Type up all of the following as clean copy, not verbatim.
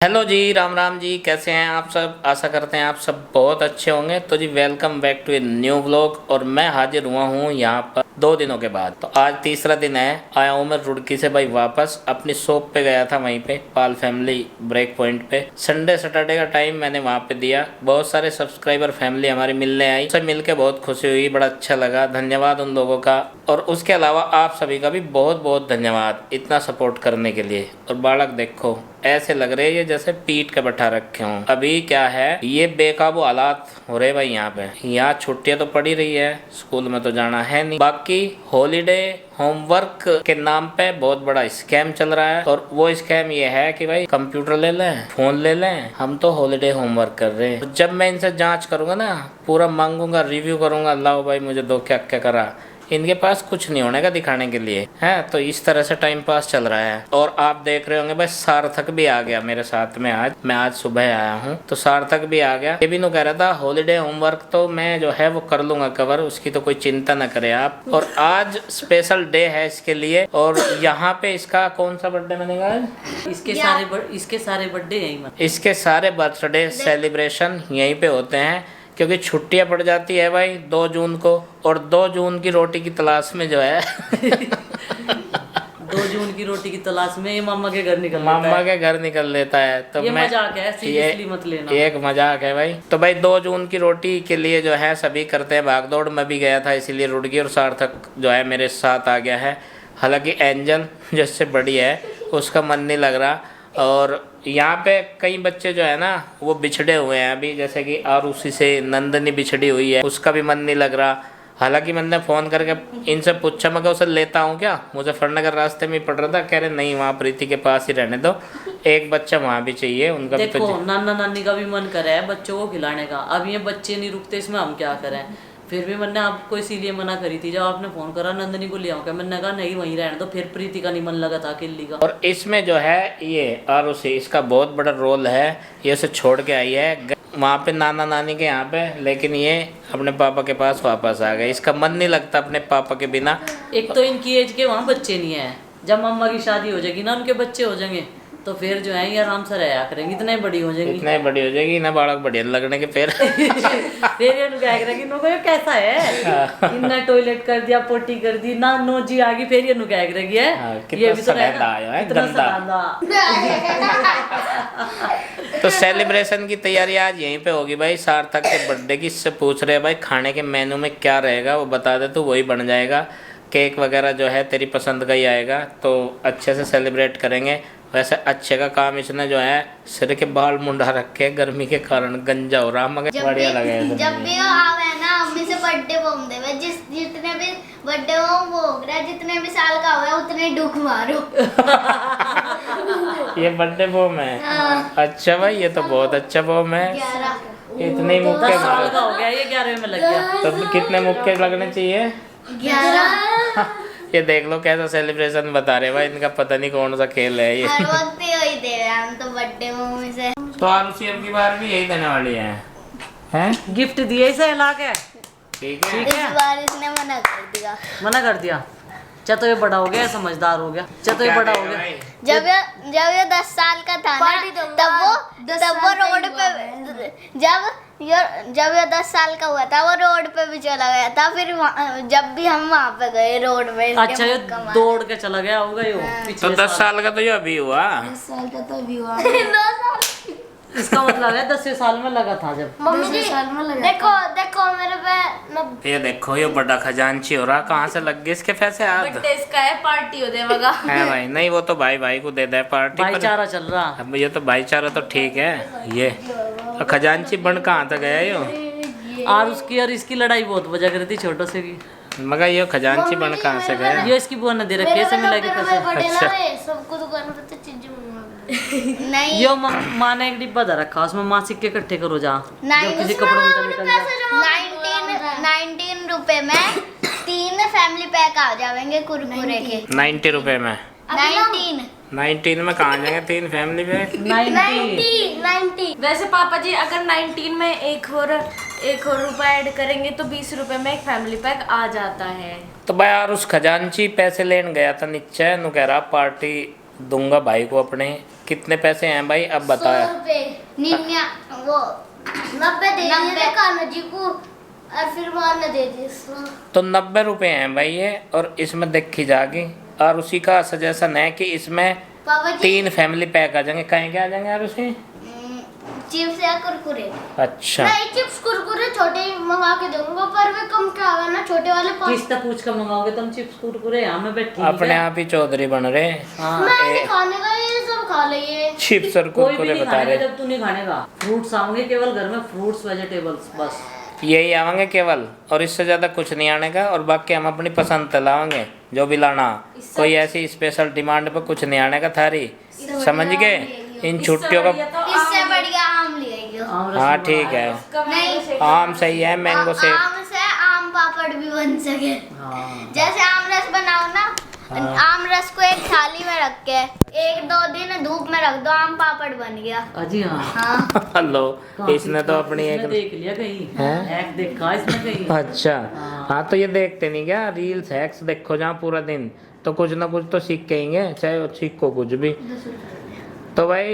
Hello जी, राम राम जी। कैसे हैं आप सब? आशा करते हैं आप सब बहुत अच्छे होंगे। तो जी welcome back to a new vlog. और मैं हाजिर हुआ हूँ यहाँ पर 2 दिनों के बाद। तो आज तीसरा दिन है। आया हूँ मैं रुड़की से भाई वापस। अपनी शॉप पे गया था, वहीं पे पाल फैमिली ब्रेक पॉइंट पे। संडे सैटरडे का टाइम मैंने वहाँ पे दिया। बहुत सारे सब्सक्राइबर फैमिली हमारी मिलने आई, सब मिलके बहुत खुशी हुई, बड़ा अच्छा लगा। धन्यवाद उन लोगों का। और उसके अलावा आप सभी का भी बहुत बहुत धन्यवाद इतना सपोर्ट करने के लिए। और बालक देखो ऐसे लग रहे हैं जैसे पीट के बैठा रखे हों। अभी क्या है, ये बेकाबू हालात हो रहे भाई यहाँ पे। यहाँ छुट्टियां तो पड़ी रही है, स्कूल में तो जाना है नहीं। बाकी हॉलीडे होमवर्क के नाम पे बहुत बड़ा स्कैम चल रहा है। और वो स्कैम ये है कि भाई कंप्यूटर ले लें, फोन ले लें, हम तो हॉलीडे होमवर्क कर रहे हैं। जब मैं इनसे जांच करूंगा ना, पूरा मांगूंगा, रिव्यू करूंगा, लाओ भाई मुझे दो, क्या क्या करा। इनके पास कुछ नहीं होने का दिखाने के लिए है। तो इस तरह से टाइम पास चल रहा है। और आप देख रहे होंगे भाई सार्थक भी आ गया मेरे साथ में। आज मैं सुबह आया हूँ तो सार्थक भी आ गया। ये भी नु कह रहा था हॉलीडे होमवर्क तो मैं जो है वो कर लूंगा कवर, उसकी तो कोई चिंता न करे आप। और आज स्पेशल डे है इसके लिए। और यहाँ पे इसका कौन सा बर्थडे मनेगा आज? इसके सारे बर्थडे यहीं मत। इसके सारे बर्थडे सेलिब्रेशन यहीं पे होते हैं, क्योंकि छुट्टियां पड़ जाती है भाई 2 जून को। और 2 जून की रोटी की तलाश में जो है 2 जून की रोटी की तलाश में ये मामा के घर निकल मामा के घर निकल लेता है। तो ये मैं मजाक है, सीरियसली मत लेना। एक मजाक है भाई। तो भाई 2 जून की रोटी के लिए जो है सभी करते हैं भागदौड़। मैं भी गया था इसीलिए रुड़की। और सार्थक जो है मेरे साथ आ गया है। हालांकि एंजल जिससे बड़ी है उसका मन नहीं लग रहा। और यहाँ पे कई बच्चे जो है ना वो बिछड़े हुए हैं अभी, जैसे कि आरुषि से नंदनी बिछड़ी हुई है, उसका भी मन नहीं लग रहा। हालांकि मैंने फ़ोन करके इनसे पूछा, मैं उसे लेता हूँ क्या, मुजफ्फरनगर रास्ते में पड़ रहा था। कह रहे नहीं, वहाँ प्रीति के पास ही रहने दो, एक बच्चा वहाँ भी चाहिए, उनका भी देखो नाना नानी का भी मन करे है बच्चों को खिलाने का। अब ये बच्चे नहीं रुकते, इसमें हम क्या करें। फिर भी मैंने आपको इसीलिए मना करी थी जब आपने फोन करा नंदनी को ले आऊँ, मैंने कहा नहीं वहीं रहने दो। फिर प्रीति का नहीं मन लगा था अकेली का। और इसमें जो है ये आरुषि, इसका बहुत बड़ा रोल है। ये उसे छोड़ के आई है वहाँ पे नाना नानी के यहाँ पे, लेकिन ये अपने पापा के पास वापस आ गए। इसका मन नहीं लगता अपने पापा के बिना। एक तो इनकी एज के वहाँ बच्चे नहीं है। जब मम्मा की शादी हो जाएगी ना, उनके बच्चे हो जाएंगे, तो फिर जो है ये आराम से रहा करेंगे। इतने बड़ी हो जाएगी, इतने बड़ी हो जाएगी ना, बालक बढ़िया लगने के फिर फिर ये क्या करेंगे, इनको ये कैसा है, इनने टॉयलेट कर दिया, पोटी कर दी ना, नोजी आ गई, फिर ये क्या करेगी है। ये भी तो है गंदा। तो सेलिब्रेशन की तैयारी आज यहीं पे होगी भाई। सार्थक के बर्थडे की इससे पूछ रहे हैं भाई खाने के मेनू में क्या रहेगा, वो बता दे तो वही बन जाएगा। केक वगैरह जो है तेरी पसंद का ही आएगा, तो अच्छे से सेलिब्रेट करेंगे। वैसे अच्छे का काम इसने जो है सिर के बाल मुंडा रखे, गर्मी के कारण गंजा हो रहा, मगर बढ़िया लगे। जब भी आवे ना मम्मी से बर्थडे बम देवे, जितने भी बर्थडे हो गया, जितने भी साल का हुआ उतने दुख मारो। ये बर्थडे बम है। हाँ। अच्छा भाई, ये तो बहुत अच्छा बम है। 11 इतने मुक्के 10 साल का हो गया, ये 11वें में लग गया। तो कितने मुक्के लगने चाहिए? 11। ये देख लो कैसा सेलिब्रेशन बता रहे भाई, इनका पता नहीं कौन सा खेल है ये। हर वक्त यही दे रहे हैं हम तो बर्थडे मम्मी से। तो आरुषि अब की बार भी यही देने वाली है, हैं? गिफ्ट दिए इसे ला के। ठीक है। इस बार इसने मना कर दिया। मना कर दिया। तो ये बड़ा हो गया, समझदार हो गया। तो ये बड़ा हो गया। जब ये 10 साल का था ना, तब वो रोड पे, जब ये 10 साल का हुआ था वो रोड पे भी चला गया था। फिर जब भी हम वहाँ पे गए रोड पे, अच्छा ये दौड़ के चला गया होगा यो। तो 10 साल का तो ये अभी हुआ। 10 साल का तो अभी हुआ। इसका मतलब है 10 साल में लगा था जब। मम्मी जी देखो मेरे पे ये देखो ये बड़ा खजांची हो रहा, कहाँ से लग गए इसके पैसे आज? इसका है पार्टी हो देगा। है भाई, नहीं वो तो भाई भाई को दे दे पार्टी। भाईचारा चल रहा। अब ये तो भाईचारा तो ठीक है। ये खजांची बन कहाँ तक गया यो? और उसकी और इसकी लड़ाई बहुत वजह करी थी छोटों से की। मगर ये खजांची बन कहाँ से गया? ये इसकी बुआ ने दे रखी है, मिला के पैसे। सबको दुकान पे तो चीजें नहीं। यो माँ ने एक डिब्बा दे रखा, उसमें माँ सिक्के इकट्ठे करो जा, जो किसी कपड़ों में निकल जाए। 19 रुपए में 3 फैमिली पैक आ जाएंगे कुरकुरे के। 90 रुपए में 19 में कहाँ जाएंगे 3 फैमिली पैक? 90। वैसे पापा जी अगर 19 में एक और रुपया ऐड करेंगे तो 20 रुपए में एक फैमिली पैक आ जाता है। तो भाई यार उस खजांची पैसे लेने गया था नीचे, नु कह रहा पार्टी दूंगा भाई को अपने। कितने पैसे हैं भाई अब बताया? 100 रुपए वो 90 दे दिए कान्हा जी को और फिर मान दे दी इसको। तो 90 रुपए हैं भाई ये, और इसमें देखी जाएगी। और उसी का सजेशन है कि इसमें पापा जी 3 फैमिली पैक आ जाएंगे। कहीं क्या आ जाएंगे यार उसमें? चिप्स या कुरकुरे। अच्छा नहीं चिप्स कुरकुरे छोटे ही मंगा के दूंगा, पर वे कम क्या होगा ना, छोटे वाले किस तक पूछ कर मंगाओगे तुम चिप्स कुरकुरे? यहाँ में बैठी अपने आप ही चौधरी बन रहे। हाँ मैं नहीं खाने का, ये सब खा लिए। चिप्स और कोई भी कुरकुरे नहीं बता खाने रहे। जब तू नहीं खाने का। फ्रूट्स आएंगे केवल घर में, फ्रूट्स वेजिटेबल्स बस। यही आवेंगे केवल, और इससे ज्यादा कुछ नहीं आने का। और बाकी हम अपनी पसंद लाएंगे जो भी लाना। कोई ऐसी स्पेशल डिमांड पे कुछ नहीं आने का थारी, समझ गए? इन छुट्टियों का इससे बढ़िया आम ले आइयो। हाँ ठीक है, नहीं आम सही है, मैंगो से आम से आम पापड़ भी बन सके। हाँ जैसे आम रस बनाओ ना, आम रस को एक थाली में रख के 1-2 दिन धूप में रख दो, आम पापड़ बन गया। अजी हाँ हाँ हेलो, इसने तो अपनी इसने एक देख लिया कहीं, हैं? एक देखा इसने कहीं। अच्छा हाँ, तो ये देखते नहीं क्या रील्स हैक्स देखो जहाँ पूरा दिन, तो कुछ ना कुछ तो सीख के आएंगे, चाहे वो सीखो कुछ भी। तो भाई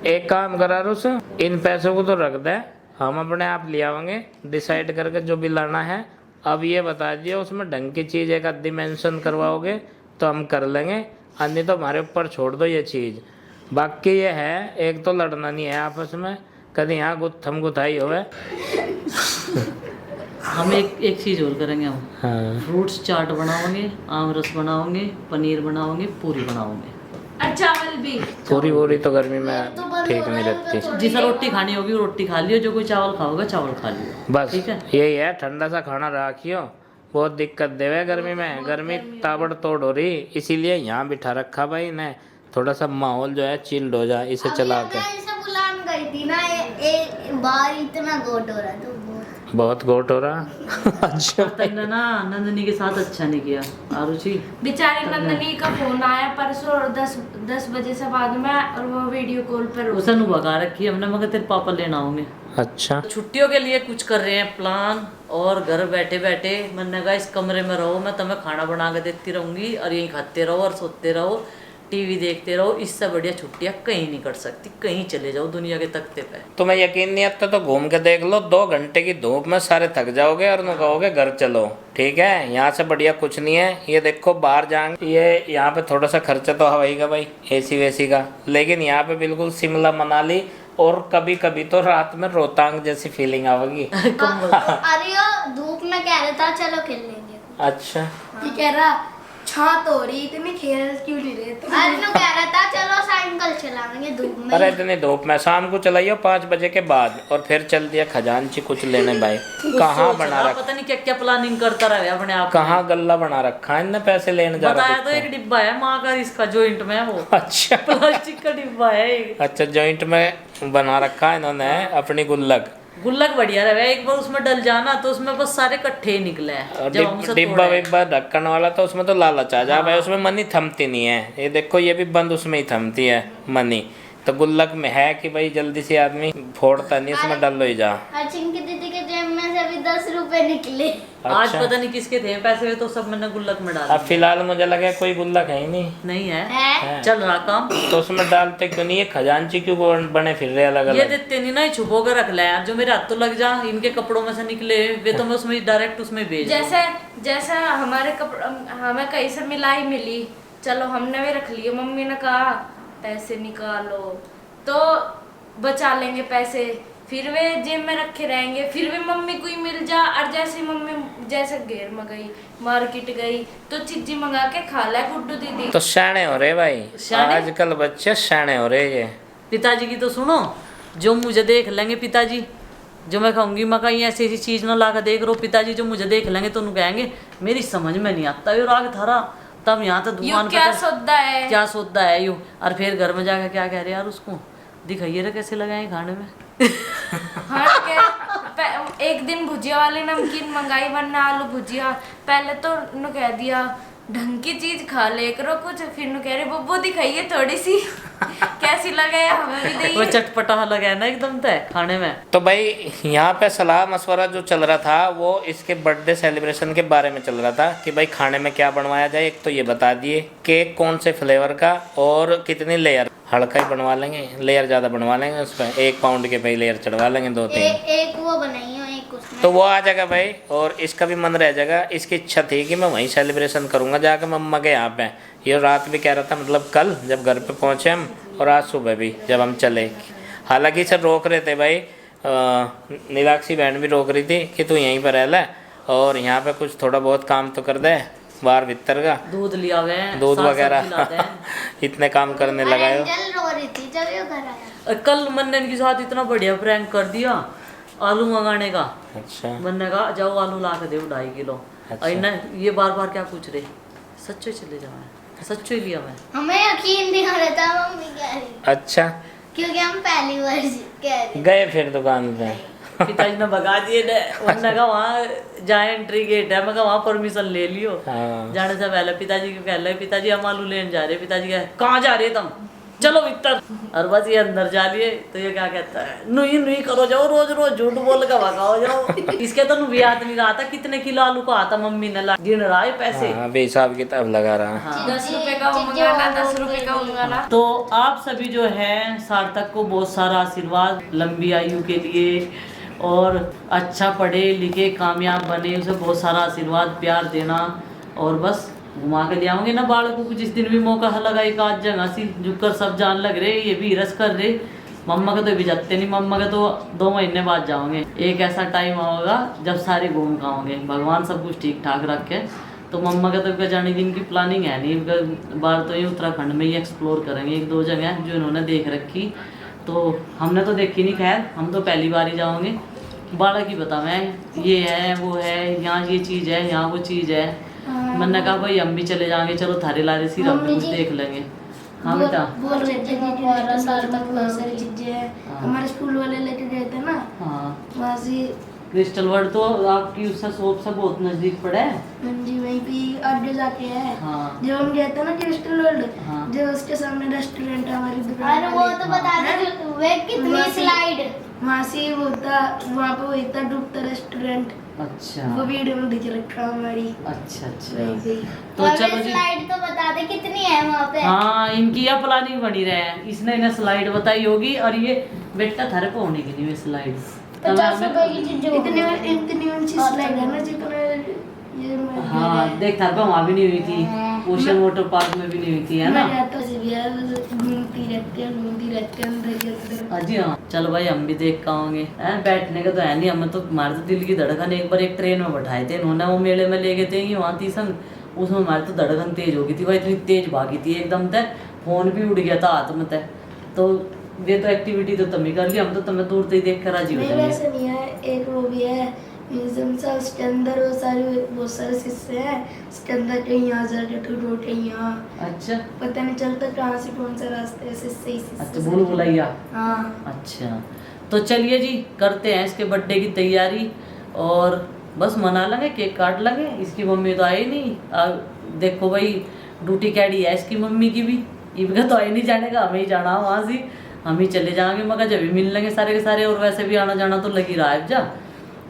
एक काम करा रुस, इन पैसों को तो रख दे, हम अपने आप ले आवेंगे डिसाइड करके जो भी लाना है। अब ये बता दिए उसमें ढंग की चीज़ एक आधी मेंशन करवाओगे तो हम कर लेंगे, अन्य तो हमारे ऊपर छोड़ दो ये चीज़। बाकी ये है, एक तो लड़ना नहीं है आपस में, कभी यहाँ गुत्थम गुथाई होवे। हम एक चीज और करेंगे, हम हाँ फ्रूट्स चाट बनाओगे, आम रस बनाओगे, पनीर बनाओगे, पूरी बनाओगे और चावल भी। पूरी पूरी तो गर्मी में ठीक नहीं रहती। जिसे रोटी खानी होगी रोटी खा लियो, जो कोई चावल खाओगे चावल खा लियो। बस ठीक है। यही है, ठंडा सा खाना रखियो, बहुत दिक्कत देवे गर्मी में। गर्मी ताबड़ तोड़ हो रही, इसीलिए यहाँ बिठा रखा भाई ने, थोड़ा सा माहौल जो है चिल्ड हो जाए इसे चला के। मैं इसे बुलाने गई थी ना, ये बाहर इतना गोट हो रहा था, बहुत गोट हो रहा। अच्छा तन्ने ना नंदनी के साथ अच्छा नहीं किया आरुचि। बेचारी नंदनी का फोन आया परसों और 10 बजे से बाद में, और वो वीडियो कॉल पर उसे भगा रखी हमने, मगर तेरे पापा लेना होंगे। अच्छा छुट्टियों के लिए कुछ कर रहे हैं प्लान, और घर बैठे बैठे मैंने कहा इस कमरे में रहो, मैं तुम्हें खाना बना के देती रहूंगी और यहीं खाते रहो और सोते रहो, टीवी देखते रहो। इससे बढ़िया छुट्टियां कहीं नहीं कर सकती, कहीं चले जाओ दुनिया के तख्ते पे। तुम्हें यकीन नहीं आता तो घूम के देख लो, 2 घंटे की धूप में सारे थक जाओगे और कहोगे घर चलो। ठीक है, यहाँ से बढ़िया कुछ नहीं है। ये देखो बाहर जाएंगे, ये यहाँ पे थोड़ा सा खर्चा तो हवाई का भाई, एसी वेसी का, लेकिन यहाँ पे बिल्कुल शिमला मनाली, और कभी कभी तो रात में रोहतांग जैसी फीलिंग आवेगी। अरे यो धूप में कह रहा था चलो खेल लेंगे। अच्छा ये कह रहा छात हो रही, इतनी खेल क्यों नहीं रहे? अरे नो कह रहा था चलो साइकिल चलाएंगे धूप में। अरे इतनी धूप में शाम को चलाइयो 5 बजे के बाद, और फिर चल दिया खजांची कुछ लेने भाई। कहाँ बना रखा, पता नहीं क्या क्या प्लानिंग करता रहे अपने आप। कहाँ गल्ला बना रखा है इनने, पैसे लेने जा बताया रहा तो एक डिब्बा है माँ का, इसका जॉइंट में वो अच्छा प्लास्टिक का डिब्बा है। अच्छा जॉइंट में बना रखा है इन्होंने अपनी गुल्लक। गुल्लक बढ़िया रहा, एक बार उसमें डल जाना तो उसमें बस सारे इकट्ठे ही निकले हैं। जब हमसे डिब्बा विब्बा ढक्कन वाला तो उसमें तो लालच आ जा भाई, उसमें मनी थमती नहीं है। ये देखो ये भी बंद उसमें ही थमती है मनी, तो गुल्लक में है कि भाई जल्दी से आदमी फोड़ता नहीं, उसमें डल ही जा। अर्चिन की दीदी के जेब में से भी 10 रुपए निकले। आज अच्छा पता नहीं किसके थे पैसे, तो सब मैंने गुल्लक में अब डाले। फिलहाल मुझे लगा कोई गुल्लक है ही नहीं। नहीं है, है चल रहा काम। तो उसमें डालते क्यों नहीं? ये खजांची क्यों बने फिर रहे अलग ये अलग? देते नहीं ना, छुपो कर रख ले यार, जो मेरे हाथ तो लग जा, इनके कपड़ों में से निकले वे तो मैं उसमें डायरेक्ट उसमें भेज दूं। जैसे हमारे हमें कहीं से मिलाई मिली, चलो हमने भी रख लिए, मम्मी ने कहा पैसे निकालो तो बचा लेंगे पैसे, फिर वे जेब में रखे रहेंगे, फिर भी मम्मी को ही मिल जा। और जैसे मम्मी जैसे घेर में गई, मार्केट गई तो चीजी मंगा के खा ले गुड्डू दीदी। तो शाणे हो रहे भाई, शाणे? आजकल बच्चे शाणे हो रहे। ये पिताजी की तो सुनो, जो मुझे देख लेंगे पिताजी, जो मैं कहूँगी मैं कहीं ऐसी ऐसी चीज़ ना ला कर देख रहा हूँ, पिताजी जो मुझे देख लेंगे तो उन्हें कहेंगे मेरी समझ में नहीं आता ये राग थारा, तब यहाँ तो दुकान पे क्या सौदा है, क्या सौदा है यूँ। और फिर घर में जाकर क्या कह रहे यार उसको दिखाइए रे कैसे लगाए खाने में। हाँ एक दिन भुजिया वाली नमकीन मंगाई, वरना आलू भुजिया, पहले तो नु कह दिया ढंग की चीज खा ले करो कुछ, फिर नु कह रहे बब्बू दिखाइए थोड़ी सी। कैसी लगे हमें भी वो देखिए। चटपटा लगा है ना एकदम तय खाने में। तो भाई यहाँ पे सलाह मशवरा जो चल रहा था वो इसके बर्थडे सेलिब्रेशन के बारे में चल रहा था कि भाई खाने में क्या बनवाया जाए। एक तो ये बता दिए केक कौन से फ्लेवर का और कितनी लेयर, हल्का ही बनवा लेंगे, लेयर ज़्यादा बनवा लेंगे, उस पर 1 पाउंड के भाई लेयर चढ़वा लेंगे 2-3। एक वो बनाई हो, एक उसमें। तो वो आ जाएगा भाई, और इसका भी मन रह जाएगा। इसकी इच्छा थी कि मैं वहीं सेलिब्रेशन करूँगा जाकर मम्मा के यहाँ पे। ये रात भी कह रहा था, मतलब कल जब घर पे पहुँचे हम, और आज सुबह भी जब हम चले। हालांकि सर रोक रहे थे भाई, नीलाक्षी बहन भी रोक रही थी कि तू यहीं पर रह ले और यहाँ पे कुछ थोड़ा बहुत काम तो कर दे बाहर भीतर का, दूध लिया हुआ है, दूध साग सब्जी वगैरह लाते हैं। इतने काम करने लगाए हो। एंजल रो रही थी जब ये घर आया। कल मन्ने इनके साथ इतना बढ़िया प्रैंक कर दिया आलू मंगाने का। अच्छा मन्ने कहा जाओ आलू ला के दे 2.5 किलो। अच्छा। इन्हें ये बार बार क्या पूछ रहे, सच्चो चले जाओ, सच्चो ही लिया मैं। हमें यकीन नहीं हो रहा था मम्मी कह रही, अच्छा, क्योंकि हम पहली बार कह रहे। गए फिर दुकान पे। पिताजी ने भगा दिए ने। वरना कहा वहाँ जहाँ एंट्री गेट है, मैं कहा वहाँ परमिशन ले लियो। हाँ। जाने से पहले पिताजी को कह ले, पिताजी हम आलू लेने जा रहे। पिताजी कहे कहाँ जा रहे तुम, चलो भीतर। और बस ये अंदर जा लिए तो ये क्या कहता है, नुई नुई करो जाओ, रोज रोज झूठ बोल के भगाओ जाओ। इसके तो नु याद नहीं रहा था कितने किलो आलू को आता मम्मी ने गिन रहा है पैसे। हाँ, अभी हिसाब किताब लगा रहा है। हाँ। 10 रुपए का वो मंगाना, 10 रुपए का वो मंगाना। तो आप सभी जो हैं सार्थक को बहुत सारा आशीर्वाद, लंबी आयु के लिए, और अच्छा पढ़े लिखे कामयाब बने, उसे बहुत सारा आशीर्वाद प्यार देना। और बस घुमा के ले आऊंगे ना बालकों को, जिस दिन भी मौका लगा एक आध जगह सी झुककर सब जान लग रहे, ये भी रस कर रहे। मम्मा का तो भी जाते नहीं, मम्मा का तो 2 महीने बाद जाओगे। एक ऐसा टाइम होगा जब सारे घूम के आओगे, भगवान सब कुछ ठीक ठाक रखे। तो मम्मा का तो जाने की इनकी प्लानिंग है नहीं, बार तो ये उत्तराखंड में ही एक्सप्लोर करेंगे 1-2 जगह जो इन्होंने देख रखी। तो हमने तो देखी नहीं, खैर हम तो पहली बार ही जाओगे। बालक ही बता मैं ये है वो है, यहाँ ये चीज़ है, यहाँ वो चीज़ है। मैंने कहा भाई हम भी चले जाएंगे, चलो थारे लारे सी हम भी कुछ देख लेंगे। हाँ बेटा बोल रहे थे कि 12 साल तक बहुत सारी चीजें हैं, हमारे स्कूल वाले लेके गए थे ना, हाँ, वहाँ से क्रिस्टल वर्ल्ड तो आपकी उससे शॉप से बहुत नजदीक पड़ा है। जी वहीं पे आगे जाके है। हाँ। जब हम गए थे ना क्रिस्टल वर्ल्ड, हाँ। जो उसके सामने रेस्टोरेंट है हमारी दुकान और वो तो बता दे वे कितनी स्लाइड, वहाँ से वो था, वहाँ पे वही था डूबता रेस्टोरेंट, अच्छा वो वीडियो में दिख रखा हमारी। अच्छा वहीं अच्छा। पे। तो और चलो वे जी, स्लाइड तो बता दे कितनी है वहाँ पे। हाँ इनकी यह प्लानिंग बनी रहे, इसने इन्हें स्लाइड बताई होगी। और ये बेटा थारे को होने की नहीं स्लाइड 50 रुपए की चीजें इतनी ऊंची स्लाइड है ना जितना ये मैं हाँ देख थारे पे वहाँ भी नहीं हुई थी, ओशन वाटर पार्क में भी नहीं हुई थी, है ना। जाता से भी है, घूमती रहती है अंदर के अंदर। हाँ जी हाँ, चलो भाई हम भी देख के आएंगे। बैठने का तो है नहीं, हमें तो हमारे तो दिल की धड़कन, एक बार एक ट्रेन में बैठाए थे इन्होंने, वो मेले में ले गए थे वहाँ थी संग, उसमें हमारी तो धड़कन तेज हो गई थी भाई, इतनी तेज भागी थी एकदम तक, फोन भी उड़ गया था हाथ में तक। तो ये तो एक्टिविटी तो तुम ही कर ली, हम तो तुम्हें दूर से ही देख कर राजी हो नहीं जाएंगे। वैसे नहीं है, एक वो भी है म्यूजियम सा, उसके अंदर वो सारे बहुत सारे शीशे हैं, उसके अंदर कहीं यहाँ जाके टूटो कहीं यहाँ, अच्छा पता नहीं चलता कहाँ से कौन सा रास्ता है, शीशे ही शीशे। अच्छा, भूल भुलैया। हाँ अच्छा तो चलिए जी करते हैं इसके बर्थडे की तैयारी, और बस मना लेंगे, केक काट लेंगे। इसकी मम्मी तो आई नहीं, देखो भाई ड्यूटी कैडी है इसकी मम्मी की भी, इनका तो आई नहीं जाने का, हमें ही जाना वहाँ से, हम ही चले जाएंगे मगर जब भी मिल लेंगे सारे के सारे। और वैसे भी आना जाना तो लगी रहा है, जा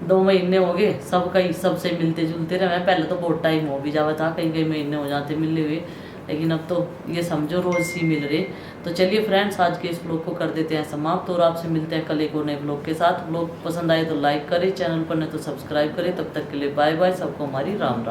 2 महीने हो गए सबका ही, सबसे मिलते जुलते रहे। मैं पहले तो बहुत टाइम हो भी जावा था, कई महीने हो जाते मिले हुए, लेकिन अब तो ये समझो रोज़ ही मिल रहे। तो चलिए फ्रेंड्स आज के इस ब्लॉग को कर देते हैं समाप्त, और आपसे मिलते हैं कल एक और नए ब्लॉग के साथ। ब्लॉग पसंद आए तो लाइक करें, चैनल पर नहीं तो सब्सक्राइब करें। तब तक के लिए बाय बाय, सबको हमारी राम राम।